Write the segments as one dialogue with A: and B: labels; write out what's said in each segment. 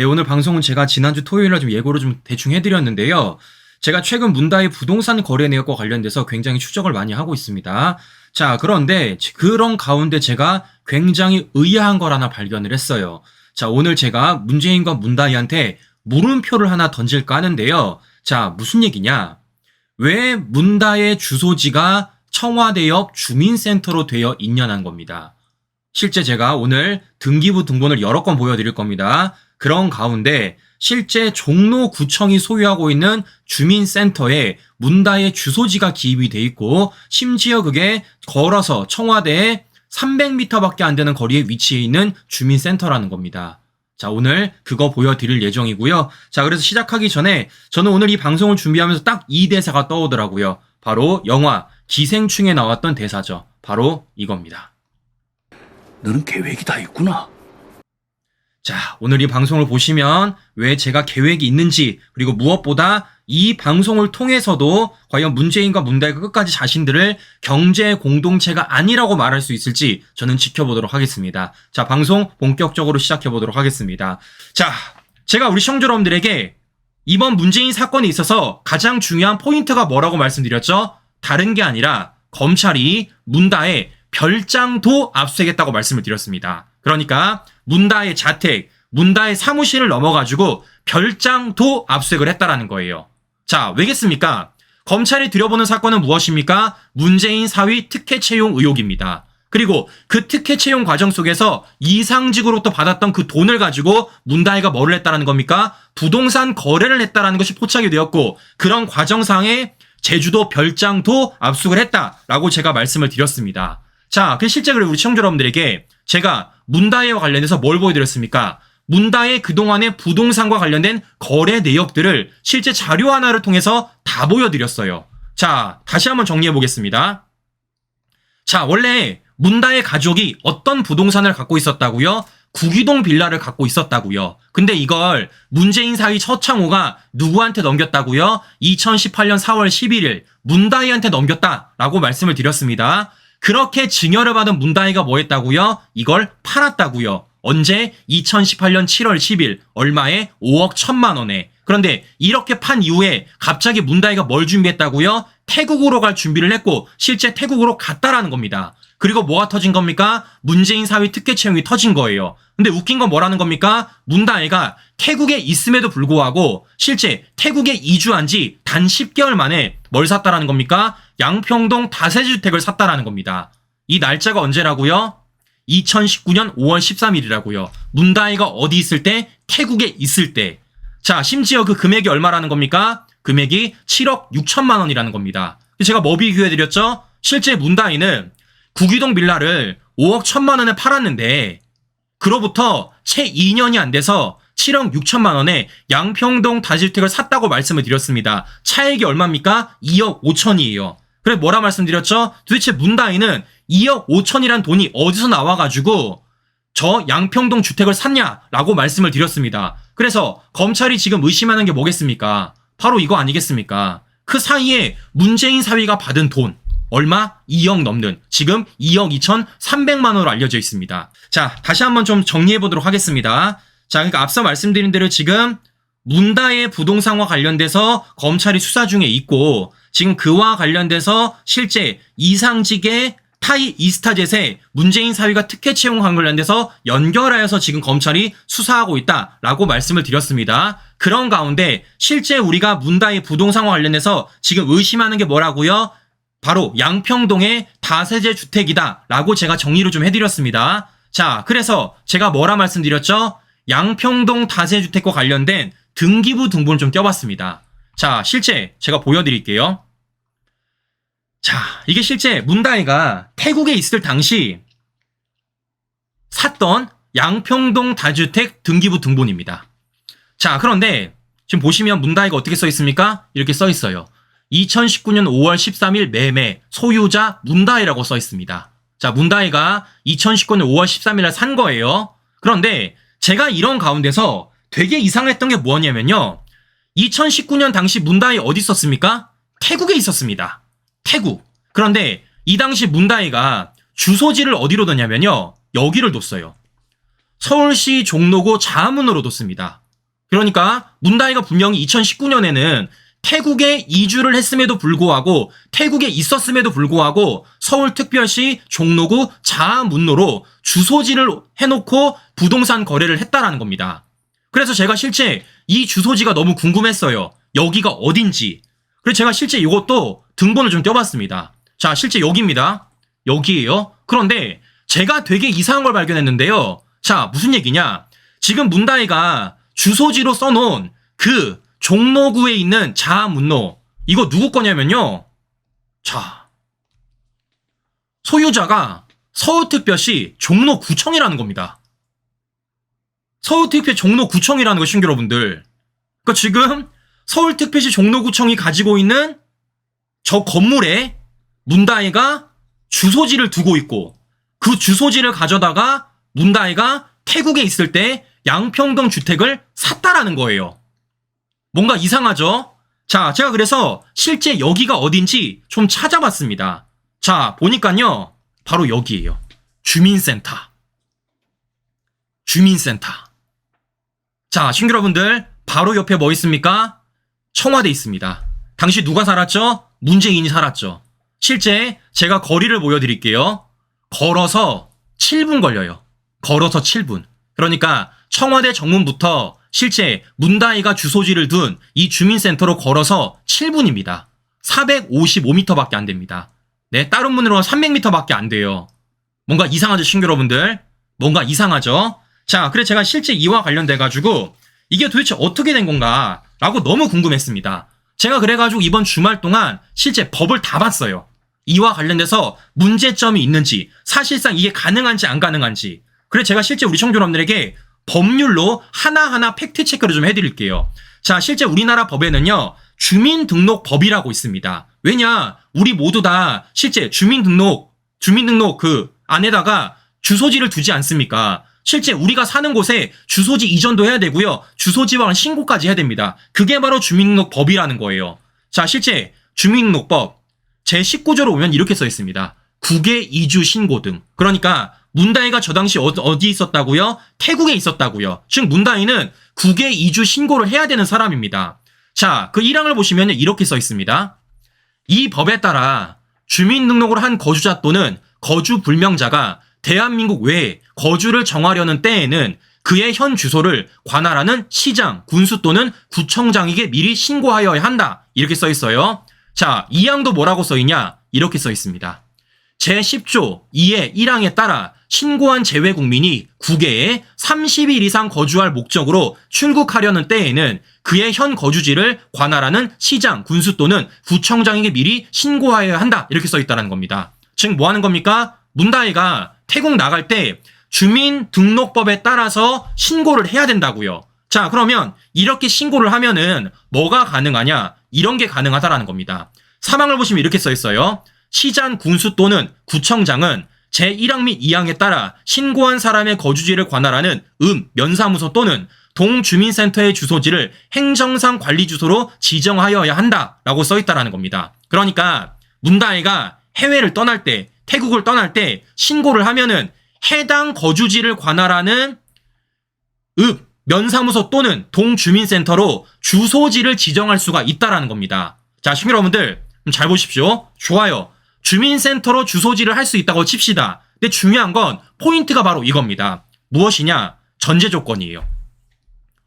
A: 네, 오늘 방송은 제가 지난주 토요일날 좀 예고를 좀 대충 해드렸는데요. 제가 최근 문다의 부동산 거래 내역과 관련돼서 굉장히 추적을 많이 하고 있습니다. 자, 그런데 그런 가운데 제가 굉장히 의아한 걸 하나 발견을 했어요. 자, 오늘 제가 문재인과 문다희한테 물음표를 하나 던질까 하는데요. 자, 무슨 얘기냐? 왜 문다의 주소지가 청와대 옆 주민센터로 되어 있냐는 겁니다. 실제 제가 오늘 등기부 등본을 여러 건 보여드릴 겁니다. 그런 가운데 실제 종로구청이 소유하고 있는 주민센터에 문다의 주소지가 기입이 돼 있고, 심지어 그게 걸어서 청와대에 300m밖에 안 되는 거리에 위치해 있는 주민센터라는 겁니다. 자, 오늘 그거 보여드릴 예정이고요. 자, 그래서 시작하기 전에 저는 오늘 이 방송을 준비하면서 딱 이 대사가 떠오더라고요. 바로 영화 기생충에 나왔던 대사죠. 바로 이겁니다.
B: 너는 계획이 다 있구나.
A: 자, 오늘 이 방송을 보시면 왜 제가 계획이 있는지, 그리고 무엇보다 이 방송을 통해서도 과연 문재인과 문다희가 끝까지 자신들을 경제 공동체가 아니라고 말할 수 있을지 저는 지켜보도록 하겠습니다. 자, 방송 본격적으로 시작해보도록 하겠습니다. 자, 제가 우리 시청자 여러분들에게 이번 문재인 사건에 있어서 가장 중요한 포인트가 뭐라고 말씀드렸죠? 다른 게 아니라 검찰이 문다의 별장도 압수하겠다고 말씀을 드렸습니다. 그러니까 문다의 자택, 문다의 사무실을 넘어가지고 별장도 압수색을 했다라는 거예요. 자, 왜겠습니까? 검찰이 들여보는 사건은 무엇입니까? 문재인 사위 특혜 채용 의혹입니다. 그리고 그 특혜 채용 과정 속에서 이상직으로부터 받았던 그 돈을 가지고 문다희가 뭐를 했다라는 겁니까? 부동산 거래를 했다라는 것이 포착이 되었고, 그런 과정상에 제주도 별장도 압수를 했다라고 제가 말씀을 드렸습니다. 자, 그 실제 우리 시청자 여러분들에게 제가 문다희와 관련해서 뭘 보여드렸습니까? 문다희의 그동안의 부동산과 관련된 거래 내역들을 실제 자료 하나를 통해서 다 보여드렸어요. 자, 다시 한번 정리해 보겠습니다. 자, 원래 문다희 가족이 어떤 부동산을 갖고 있었다고요? 구기동 빌라를 갖고 있었다고요. 근데 이걸 문재인 사위 서창호가 누구한테 넘겼다고요? 2018년 4월 11일 문다희한테 넘겼다라고 말씀을 드렸습니다. 그렇게 증여를 받은 문다희가 뭐 했다고요? 이걸 팔았다고요. 언제? 2018년 7월 10일 얼마에? 5억 1천만 원에. 그런데 이렇게 판 이후에 갑자기 문다희가 뭘 준비했다고요? 태국으로 갈 준비를 했고 실제 태국으로 갔다라는 겁니다. 그리고 뭐가 터진 겁니까? 문재인 사위 특혜 채용이 터진 거예요. 근데 웃긴 건 뭐라는 겁니까? 문다희가 태국에 있음에도 불구하고 실제 태국에 이주한 지 단 10개월 만에 뭘 샀다라는 겁니까? 양평동 다세주택을 샀다라는 겁니다. 이 날짜가 언제라고요? 2019년 5월 13일이라고요. 문다희가 어디 있을 때? 태국에 있을 때. 자, 심지어 그 금액이 얼마라는 겁니까? 금액이 7억 6천만 원이라는 겁니다. 제가 뭐 비교해드렸죠? 실제 문다희는 구기동 빌라를 5억 1천만 원에 팔았는데 그로부터 채 2년이 안 돼서 7억 6천만 원에 양평동 다주택을 샀다고 말씀을 드렸습니다. 차액이 얼마입니까? 2억 5천이에요. 그래 뭐라 말씀드렸죠? 도대체 문다희는 2억 5천이란 돈이 어디서 나와가지고 저 양평동 주택을 샀냐라고 말씀을 드렸습니다. 그래서 검찰이 지금 의심하는 게 뭐겠습니까? 바로 이거 아니겠습니까? 그 사이에 문재인 사위가 받은 돈 얼마? 2억 넘는, 지금 2억 2,300만 원으로 알려져 있습니다. 자, 다시 한번 좀 정리해 보도록 하겠습니다. 자, 그러니까 앞서 말씀드린 대로 지금 문다의 부동산과 관련돼서 검찰이 수사 중에 있고, 지금 그와 관련돼서 실제 이상직의 타이 이스타젯에 문재인 사위가 특혜 채용한 관련돼서 연결하여서 지금 검찰이 수사하고 있다라고 말씀을 드렸습니다. 그런 가운데 실제 우리가 문다의 부동산과 관련해서 지금 의심하는 게 뭐라고요? 바로 양평동의 다세대 주택이다 라고 제가 정리를 좀 해드렸습니다. 자, 그래서 제가 뭐라 말씀드렸죠? 양평동 다세주택과 관련된 등기부 등본을 좀 껴봤습니다. 자, 실제 제가 보여드릴게요. 자, 이게 실제 문다희가 태국에 있을 당시 샀던 양평동 다주택 등기부 등본입니다. 자, 그런데 지금 보시면 문다희가 어떻게 써 있습니까? 이렇게 써 있어요. 2019년 5월 13일 매매 소유자 문다희라고 써 있습니다. 자, 문다희가 2019년 5월 13일에 산 거예요. 그런데 제가 이런 가운데서 되게 이상했던 게 뭐냐면요. 2019년 당시 문다희 어디 있었습니까? 태국에 있었습니다. 태국. 그런데 이 당시 문다희가 주소지를 어디로 뒀냐면요. 여기를 뒀어요. 서울시 종로구 자문으로 뒀습니다. 그러니까 문다이가 분명히 2019년에는 태국에 이주를 했음에도 불구하고 태국에 있었음에도 불구하고 서울특별시 종로구 자문로로 주소지를 해놓고 부동산 거래를 했다라는 겁니다. 그래서 제가 실제 이 주소지가 너무 궁금했어요. 여기가 어딘지. 그래서 제가 실제 이것도 등본을 좀 떼어봤습니다. 자, 실제 여기입니다. 여기에요. 그런데 제가 되게 이상한 걸 발견했는데요. 자, 무슨 얘기냐. 지금 문다이가 주소지로 써놓은 그 종로구에 있는 자문로, 이거 누구 거냐면요. 자, 소유자가 서울특별시 종로구청이라는 겁니다. 서울특별시 종로구청이라는 거, 신규 여러분들. 그러니까 지금 서울특별시 종로구청이 가지고 있는 저 건물에 문다이가 주소지를 두고 있고, 그 주소지를 가져다가 문다이가 태국에 있을 때 양평동 주택을 샀다라는 거예요. 뭔가 이상하죠? 자, 제가 그래서 실제 여기가 어딘지 좀 찾아봤습니다. 자, 보니까요, 바로 여기예요. 주민센터. 주민센터. 자, 신규 여러분들, 바로 옆에 뭐 있습니까? 청와대 있습니다. 당시 누가 살았죠? 문재인이 살았죠. 실제 제가 거리를 보여드릴게요. 걸어서 7분 걸려요. 걸어서 7분. 그러니까 청와대 정문부터 실제 문다이가 주소지를 둔 이 주민센터로 걸어서 7분입니다. 455m밖에 안 됩니다. 네, 다른 문으로 300m밖에 안 돼요. 뭔가 이상하죠, 신규 여러분들? 뭔가 이상하죠? 자, 그래서 제가 실제 이와 관련돼가지고 이게 도대체 어떻게 된 건가 라고 너무 궁금했습니다. 제가 그래가지고 이번 주말 동안 실제 법을 다 봤어요. 이와 관련돼서 문제점이 있는지, 사실상 이게 가능한지 안 가능한지. 그래서 제가 실제 우리 청취자 여러분들에게 법률로 하나하나 팩트체크를 좀 해드릴게요. 자, 실제 우리나라 법에는요, 주민등록법이라고 있습니다. 왜냐, 우리 모두 다 실제 주민등록 그 안에다가 주소지를 두지 않습니까? 실제 우리가 사는 곳에 주소지 이전도 해야 되고요, 주소지와 신고까지 해야 됩니다. 그게 바로 주민등록법이라는 거예요. 자, 실제 주민등록법 제19조로 보면 이렇게 써 있습니다. 국외 이주 신고 등. 그러니까 문다이가 저 당시 어디 있었다고요? 태국에 있었다고요. 즉 문다이는 국외 이주 신고를 해야 되는 사람입니다. 자, 그 1항을 보시면 이렇게 써 있습니다. 이 법에 따라 주민등록을 한 거주자 또는 거주 불명자가 대한민국 외에 거주를 정하려는 때에는 그의 현 주소를 관할하는 시장, 군수 또는 구청장에게 미리 신고하여야 한다. 이렇게 써 있어요. 자, 2항도 뭐라고 써 있냐? 이렇게 써 있습니다. 제10조 2의 1항에 따라 신고한 재외국민이 국외에 30일 이상 거주할 목적으로 출국하려는 때에는 그의 현 거주지를 관할하는 시장, 군수 또는 구청장에게 미리 신고하여야 한다. 이렇게 써 있다는 겁니다. 즉 뭐 하는 겁니까? 문다이가 태국 나갈 때 주민등록법에 따라서 신고를 해야 된다고요. 자, 그러면 이렇게 신고를 하면은 뭐가 가능하냐? 이런 게 가능하다라는 겁니다. 3항을 보시면 이렇게 써 있어요. 시장, 군수 또는 구청장은 제1항 및 2항에 따라 신고한 사람의 거주지를 관할하는 면사무소 또는 동주민센터의 주소지를 행정상 관리 주소로 지정하여야 한다라고 써 있다라는 겁니다. 그러니까 문다이가 해외를 떠날 때, 태국을 떠날 때 신고를 하면은 해당 거주지를 관할하는 면사무소 또는 동주민센터로 주소지를 지정할 수가 있다라는 겁니다. 자, 시민 여러분들 잘 보십시오. 좋아요. 주민센터로 주소지를 할 수 있다고 칩시다. 근데 중요한 건 포인트가 바로 이겁니다. 무엇이냐? 전제 조건이에요.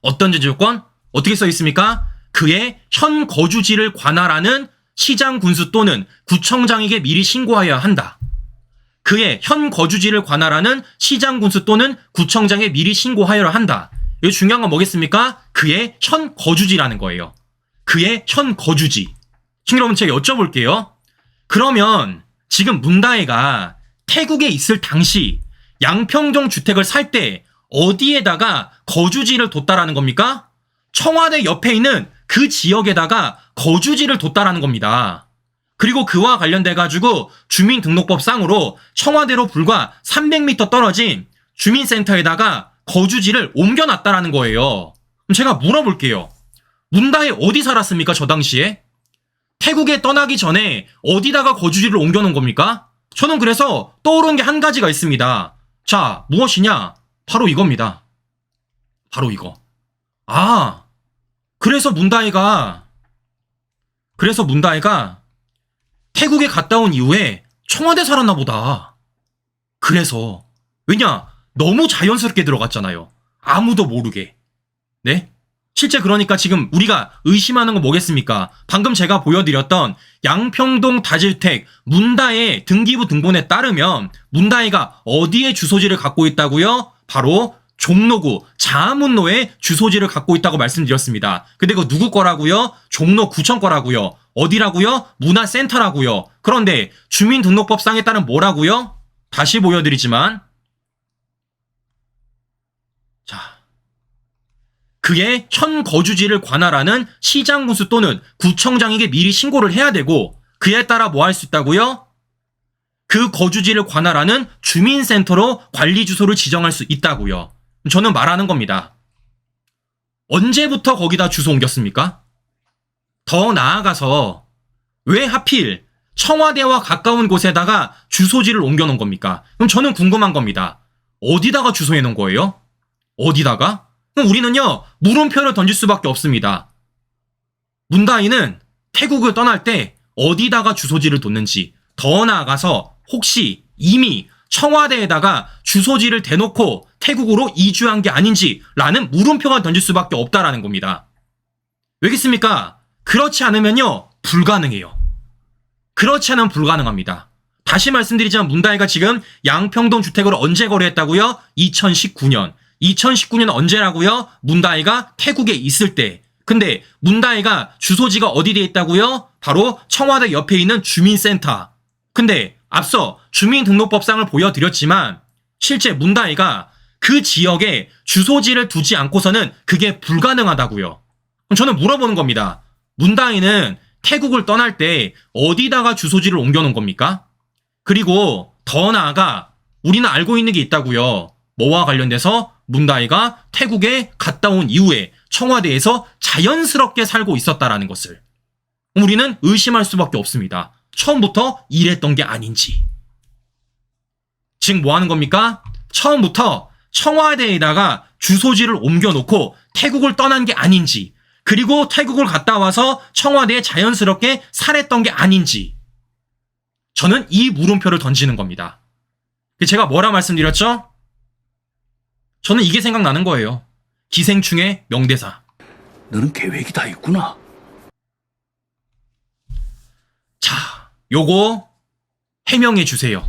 A: 어떤 전제 조건? 어떻게 써 있습니까? 그의 현 거주지를 관할하는 시장, 군수 또는 구청장에게 미리 신고하여야 한다. 그의 현 거주지를 관할하는 시장, 군수 또는 구청장에 미리 신고하여야 한다. 여기 중요한 건 뭐겠습니까? 그의 현 거주지라는 거예요. 그의 현 거주지. 친구 여러분, 제가 여쭤볼게요. 그러면 지금 문다이가 태국에 있을 당시 양평동 주택을 살 때 어디에다가 거주지를 뒀다라는 겁니까? 청와대 옆에 있는 그 지역에다가 거주지를 뒀다라는 겁니다. 그리고 그와 관련돼가지고 주민등록법상으로 청와대로 불과 300m 떨어진 주민센터에다가 거주지를 옮겨놨다라는 거예요. 그럼 제가 물어볼게요. 문다이 어디 살았습니까? 저 당시에? 태국에 떠나기 전에 어디다가 거주지를 옮겨놓은 겁니까? 저는 그래서 떠오른 게 한 가지가 있습니다. 자, 무엇이냐? 바로 이겁니다. 바로 이거. 아, 그래서 문다혜가 태국에 갔다 온 이후에 청와대 살았나 보다. 그래서 왜냐? 너무 자연스럽게 들어갔잖아요. 아무도 모르게. 네? 실제 그러니까 지금 우리가 의심하는 건 뭐겠습니까? 방금 제가 보여드렸던 양평동 다주택 문다혜 등기부 등본에 따르면 문다혜가 어디에 주소지를 갖고 있다고요? 바로 종로구 자문로에 주소지를 갖고 있다고 말씀드렸습니다. 근데 그거 누구 거라고요? 종로구청 거라고요. 어디라고요? 문화센터라고요. 그런데 주민등록법상에 따른 뭐라고요? 다시 보여드리지만 자, 그의 현 거주지를 관할하는 시장군수 또는 구청장에게 미리 신고를 해야 되고 그에 따라 뭐 할 수 있다고요? 그 거주지를 관할하는 주민센터로 관리 주소를 지정할 수 있다고요. 저는 말하는 겁니다. 언제부터 거기다 주소 옮겼습니까? 더 나아가서 왜 하필 청와대와 가까운 곳에다가 주소지를 옮겨놓은 겁니까? 그럼 저는 궁금한 겁니다. 어디다가 주소해 놓은 거예요? 어디다가? 그럼 우리는요, 물음표를 던질 수밖에 없습니다. 문다희는 태국을 떠날 때 어디다가 주소지를 뒀는지, 더 나아가서 혹시 이미 청와대에다가 주소지를 대놓고 태국으로 이주한 게 아닌지라는 물음표가 던질 수밖에 없다라는 겁니다. 왜겠습니까? 그렇지 않으면요, 불가능해요. 그렇지 않으면 불가능합니다. 다시 말씀드리자면 문다희가 지금 양평동 주택을 언제 거래했다고요? 2019년. 2019년 언제라고요? 문다희가 태국에 있을 때. 근데 문다희가 주소지가 어디에 있다고요? 바로 청와대 옆에 있는 주민센터. 근데 앞서 주민등록법상을 보여드렸지만 실제 문다희가 그 지역에 주소지를 두지 않고서는 그게 불가능하다고요. 그럼 저는 물어보는 겁니다. 문다희는 태국을 떠날 때 어디다가 주소지를 옮겨놓은 겁니까? 그리고 더 나아가 우리는 알고 있는 게 있다고요. 뭐와 관련돼서 문다희가 태국에 갔다 온 이후에 청와대에서 자연스럽게 살고 있었다라는 것을 우리는 의심할 수밖에 없습니다. 처음부터 이랬던 게 아닌지. 지금 뭐 하는 겁니까? 처음부터 청와대에다가 주소지를 옮겨놓고 태국을 떠난 게 아닌지, 그리고 태국을 갔다 와서 청와대에 자연스럽게 살았던 게 아닌지, 저는 이 물음표를 던지는 겁니다. 제가 뭐라 말씀드렸죠? 저는 이게 생각나는 거예요. 기생충의 명대사.
B: 너는 계획이 다 있구나.
A: 자, 요거 해명해 주세요.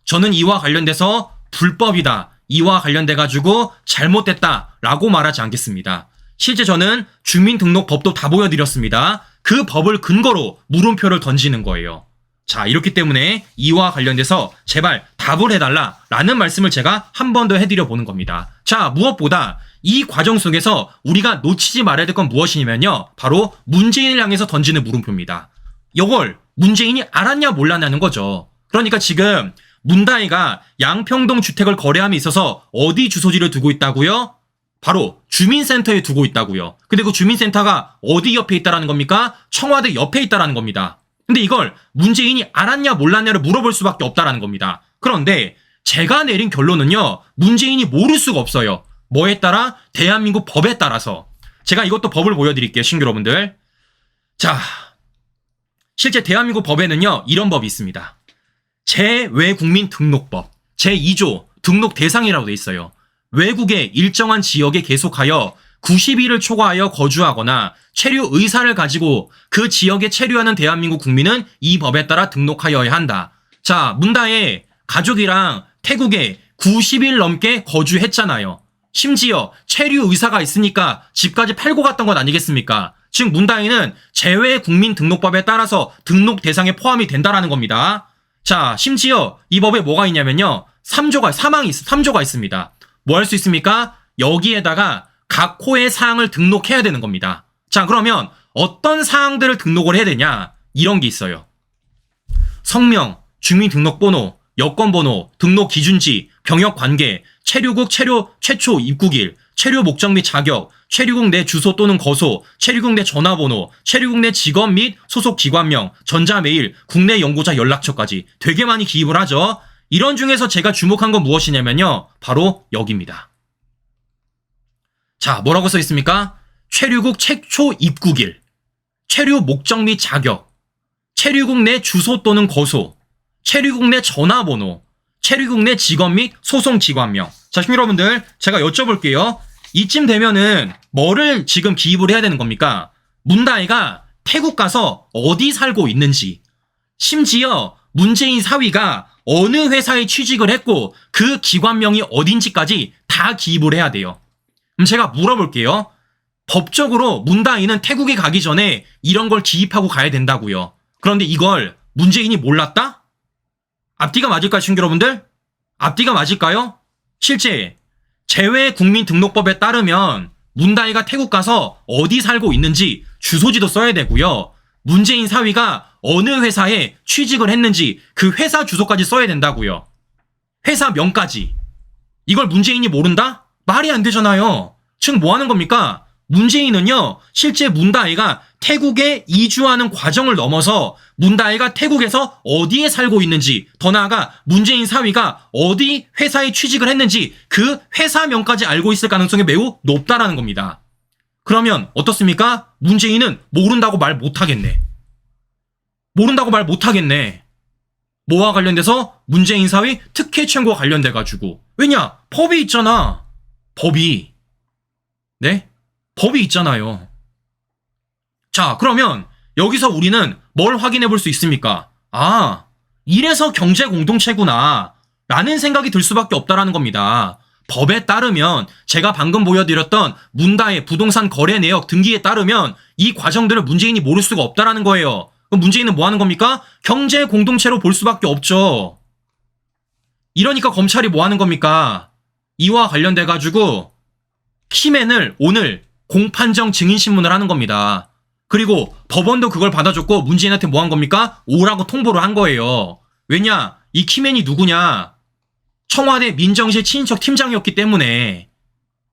A: 저는 이와 관련돼서 불법이다, 이와 관련돼가지고 잘못됐다라고 말하지 않겠습니다. 실제 저는 주민등록법도 다 보여드렸습니다. 그 법을 근거로 물음표를 던지는 거예요. 자, 이렇기 때문에 이와 관련돼서 제발 답을 해달라라는 말씀을 제가 한 번 더 해드려 보는 겁니다. 자, 무엇보다 이 과정 속에서 우리가 놓치지 말아야 될 건 무엇이냐면요, 바로 문재인을 향해서 던지는 물음표입니다. 이걸 문재인이 알았냐 몰랐냐는 거죠. 그러니까 지금 문다희가 양평동 주택을 거래함에 있어서 어디 주소지를 두고 있다고요? 바로 주민센터에 두고 있다고요. 근데 그 주민센터가 어디 옆에 있다라는 겁니까? 청와대 옆에 있다라는 겁니다. 근데 이걸 문재인이 알았냐 몰랐냐를 물어볼 수밖에 없다라는 겁니다. 그런데 제가 내린 결론은요, 문재인이 모를 수가 없어요. 뭐에 따라? 대한민국 법에 따라서. 제가 이것도 법을 보여드릴게요, 신규 여러분들. 자, 실제 대한민국 법에는요, 이런 법이 있습니다. 재외국민등록법 제2조 등록 대상이라고 돼 있어요. 외국의 일정한 지역에 계속하여 90일을 초과하여 거주하거나 체류 의사를 가지고 그 지역에 체류하는 대한민국 국민은 이 법에 따라 등록하여야 한다. 자, 문다혜 가족이랑 태국에 90일 넘게 거주했잖아요. 심지어 체류 의사가 있으니까 집까지 팔고 갔던 것 아니겠습니까? 즉 문다혜는 재외국민등록법에 따라서 등록 대상에 포함이 된다라는 겁니다. 자, 심지어 이 법에 뭐가 있냐면요, 3조가 있습니다. 뭐 할 수 있습니까? 여기에다가 각 호의 사항을 등록해야 되는 겁니다. 자, 그러면 어떤 사항들을 등록을 해야 되냐? 이런 게 있어요. 성명, 주민등록번호, 여권번호, 등록 기준지, 병역 관계, 체류국 최초 입국일, 체류 목적 및 자격, 체류국 내 주소 또는 거소, 체류국 내 전화번호, 체류국 내 직업 및 소속 기관명, 전자메일, 국내 연구자 연락처까지 되게 많이 기입을 하죠. 이런 중에서 제가 주목한 건 무엇이냐면요, 바로 여기입니다. 자, 뭐라고 써 있습니까? 체류국 최초 입국일, 체류 목적 및 자격, 체류국 내 주소 또는 거소, 체류국 내 전화번호, 체류국 내 직원 및 소송 기관명. 자, 여러분들 제가 여쭤볼게요. 이쯤 되면은 뭐를 지금 기입을 해야 되는 겁니까? 문다혜가 태국 가서 어디 살고 있는지, 심지어 문재인 사위가 어느 회사에 취직을 했고 그 기관명이 어딘지까지 다 기입을 해야 돼요. 그럼 제가 물어볼게요. 법적으로 문다혜는 태국에 가기 전에 이런 걸 기입하고 가야 된다고요. 그런데 이걸 문재인이 몰랐다? 앞뒤가 맞을까요, 친구 여러분들? 앞뒤가 맞을까요? 실제 재외국민등록법에 따르면 문다혜가 태국 가서 어디 살고 있는지 주소지도 써야 되고요. 문재인 사위가 어느 회사에 취직을 했는지 그 회사 주소까지 써야 된다고요. 회사명까지. 이걸 문재인이 모른다? 말이 안 되잖아요. 즉 뭐 하는 겁니까? 문재인은요, 실제 문다혜가 태국에 이주하는 과정을 넘어서 문다혜가 태국에서 어디에 살고 있는지, 더 나아가 문재인 사위가 어디 회사에 취직을 했는지 그 회사명까지 알고 있을 가능성이 매우 높다라는 겁니다. 그러면 어떻습니까? 문재인은 모른다고 말 못하겠네. 모른다고 말 못하겠네. 뭐와 관련돼서? 문재인 사위 특혜 청구와 관련돼가지고. 왜냐? 법이 있잖아. 법이. 네? 법이 있잖아요. 자, 그러면 여기서 우리는 뭘 확인해 볼 수 있습니까? 아, 이래서 경제 공동체구나 라는 생각이 들 수밖에 없다라는 겁니다. 법에 따르면 제가 방금 보여드렸던 문다혜 부동산 거래 내역 등기에 따르면 이 과정들을 문재인이 모를 수가 없다라는 거예요. 그럼 문재인은 뭐 하는 겁니까? 경제 공동체로 볼 수밖에 없죠. 이러니까 검찰이 뭐 하는 겁니까? 이와 관련돼가지고 키맨을 오늘 공판정 증인신문을 하는 겁니다. 그리고 법원도 그걸 받아줬고 문재인한테 뭐 한 겁니까? 오라고 통보를 한 거예요. 왜냐? 이 키맨이 누구냐? 청와대 민정실 친인척 팀장이었기 때문에.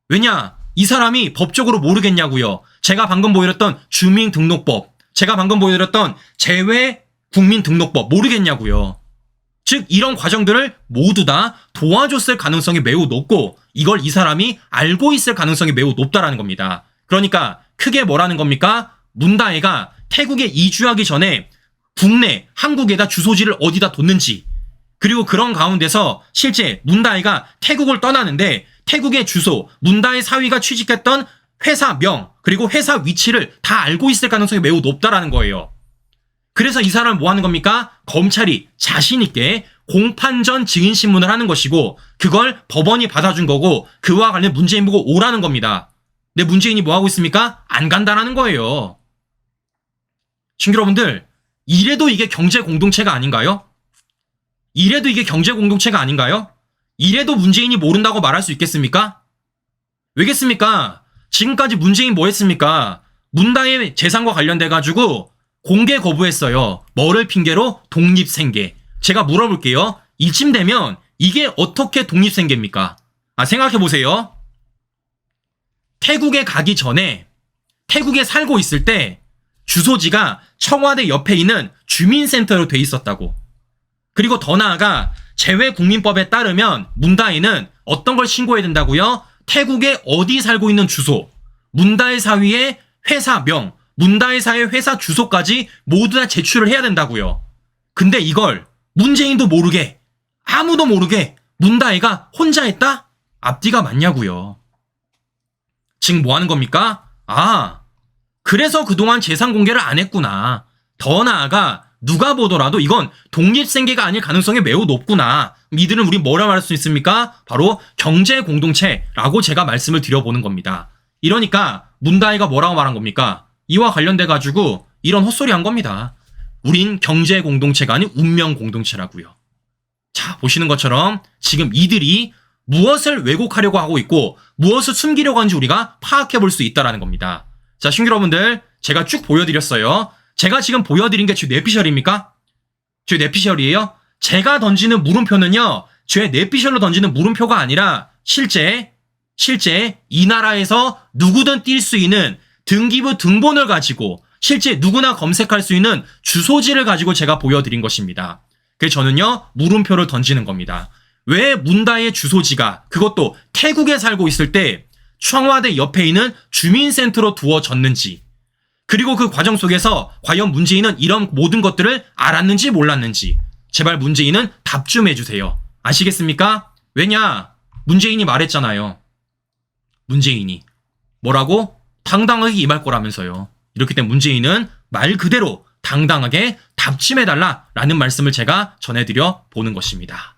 A: 왜냐? 이 사람이 법적으로 모르겠냐고요. 제가 방금 보여드렸던 주민등록법, 제가 방금 보여드렸던 재외국민등록법 모르겠냐고요. 즉 이런 과정들을 모두 다 도와줬을 가능성이 매우 높고 이걸 이 사람이 알고 있을 가능성이 매우 높다라는 겁니다. 그러니까 크게 뭐라는 겁니까? 문다혜가 태국에 이주하기 전에 국내 한국에다 주소지를 어디다 뒀는지, 그리고 그런 가운데서 실제 문다혜가 태국을 떠나는데 태국의 주소, 문다혜 사위가 취직했던 회사명, 그리고 회사 위치를 다 알고 있을 가능성이 매우 높다라는 거예요. 그래서 이 사람을 뭐 하는 겁니까? 검찰이 자신있게 공판전 증인신문을 하는 것이고 그걸 법원이 받아준 거고 그와 관련 문재인 보고 오라는 겁니다. 근데 문재인이 뭐 하고 있습니까? 안 간다라는 거예요. 친구 여러분들, 이래도 이게 경제 공동체가 아닌가요? 이래도 이게 경제 공동체가 아닌가요? 이래도 문재인이 모른다고 말할 수 있겠습니까? 왜겠습니까? 지금까지 문재인 뭐 했습니까? 문다혜 재산과 관련돼가지고 공개 거부했어요. 뭐를 핑계로? 독립생계. 제가 물어볼게요. 이쯤 되면 이게 어떻게 독립생계입니까? 생각해보세요. 태국에 가기 전에 태국에 살고 있을 때 주소지가 청와대 옆에 있는 주민센터로 돼 있었다고. 그리고 더 나아가 재외국민법에 따르면 문다혜는 어떤 걸 신고해야 된다고요? 태국에 어디 살고 있는 주소, 문다혜 사위의 회사명, 문다혜 사위의 회사 주소까지 모두 다 제출을 해야 된다고요. 근데 이걸 문재인도 모르게, 아무도 모르게 문다혜가 혼자 했다? 앞뒤가 맞냐고요. 지금 뭐 하는 겁니까? 그래서 그동안 재산 공개를 안 했구나. 더 나아가 누가 보더라도 이건 독립생계가 아닐 가능성이 매우 높구나. 이들은 우리 뭐라 말할 수 있습니까? 바로 경제 공동체라고 제가 말씀을 드려보는 겁니다. 이러니까 문다혜가 뭐라고 말한 겁니까? 이와 관련돼가지고 이런 헛소리 한 겁니다. 우린 경제 공동체가 아닌 운명 공동체라고요. 자, 보시는 것처럼 지금 이들이 무엇을 왜곡하려고 하고 있고 무엇을 숨기려고 하는지 우리가 파악해 볼 수 있다는 겁니다. 자, 신규 여러분들, 제가 쭉 보여드렸어요. 제가 지금 보여드린 게 제 뇌피셜입니까? 제 뇌피셜이에요? 제가 던지는 물음표는요, 제 뇌피셜로 던지는 물음표가 아니라 실제 이 나라에서 누구든 뛸 수 있는 등기부 등본을 가지고 실제 누구나 검색할 수 있는 주소지를 가지고 제가 보여드린 것입니다. 그래서 저는요, 물음표를 던지는 겁니다. 왜 문다혜의 주소지가, 그것도 태국에 살고 있을 때 청와대 옆에 있는 주민센터로 두어졌는지, 그리고 그 과정 속에서 과연 문재인은 이런 모든 것들을 알았는지 몰랐는지 제발 문재인은 답 좀 해주세요. 아시겠습니까? 왜냐? 문재인이 말했잖아요. 문재인이 뭐라고? 당당하게 임할 거라면서요. 이렇기 때문에 문재인은 말 그대로 당당하게 답심해달라라는 말씀을 제가 전해드려 보는 것입니다.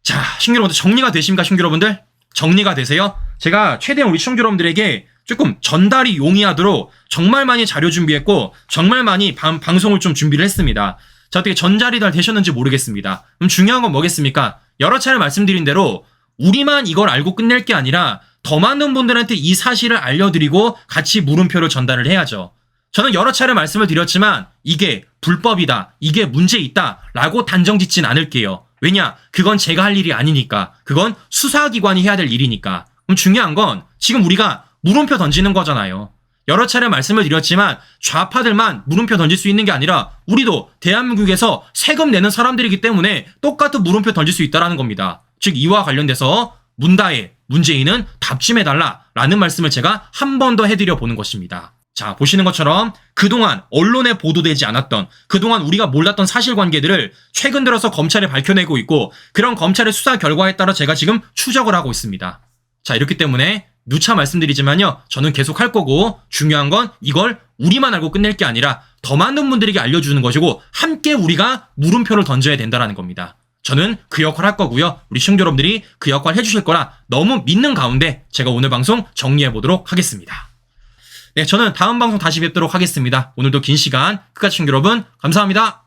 A: 자, 시청자 여러분들 정리가 되십니까? 시청자 여러분들 정리가 되세요? 제가 최대한 우리 시청자 여러분들에게 조금 전달이 용이하도록 정말 많이 자료 준비했고 정말 많이 방송을 좀 준비를 했습니다. 자, 어떻게 전달이 잘 되셨는지 모르겠습니다. 그럼 중요한 건 뭐겠습니까? 여러 차례 말씀드린 대로 우리만 이걸 알고 끝낼 게 아니라 더 많은 분들한테 이 사실을 알려드리고 같이 물음표를 전달을 해야죠. 저는 여러 차례 말씀을 드렸지만 이게 불법이다, 이게 문제 있다 라고 단정 짓진 않을게요. 왜냐? 그건 제가 할 일이 아니니까. 그건 수사기관이 해야 될 일이니까. 그럼 중요한 건 지금 우리가 물음표 던지는 거잖아요. 여러 차례 말씀을 드렸지만 좌파들만 물음표 던질 수 있는 게 아니라 우리도 대한민국에서 세금 내는 사람들이기 때문에 똑같은 물음표 던질 수 있다는 겁니다. 즉 이와 관련돼서 문다혜, 문재인은 답심해달라라는 말씀을 제가 한 번 더 해드려 보는 것입니다. 자, 보시는 것처럼 그동안 언론에 보도되지 않았던, 그동안 우리가 몰랐던 사실관계들을 최근 들어서 검찰이 밝혀내고 있고 그런 검찰의 수사 결과에 따라 제가 지금 추적을 하고 있습니다. 자, 이렇기 때문에 누차 말씀드리지만요, 저는 계속 할 거고 중요한 건 이걸 우리만 알고 끝낼 게 아니라 더 많은 분들에게 알려주는 것이고 함께 우리가 물음표를 던져야 된다는 겁니다. 저는 그 역할 할 거고요. 우리 시청자 여러분들이 그 역할 해주실 거라 너무 믿는 가운데 제가 오늘 방송 정리해 보도록 하겠습니다. 네, 저는 다음 방송 다시 뵙도록 하겠습니다. 오늘도 긴 시간 끝까지 시청자 여러분 감사합니다.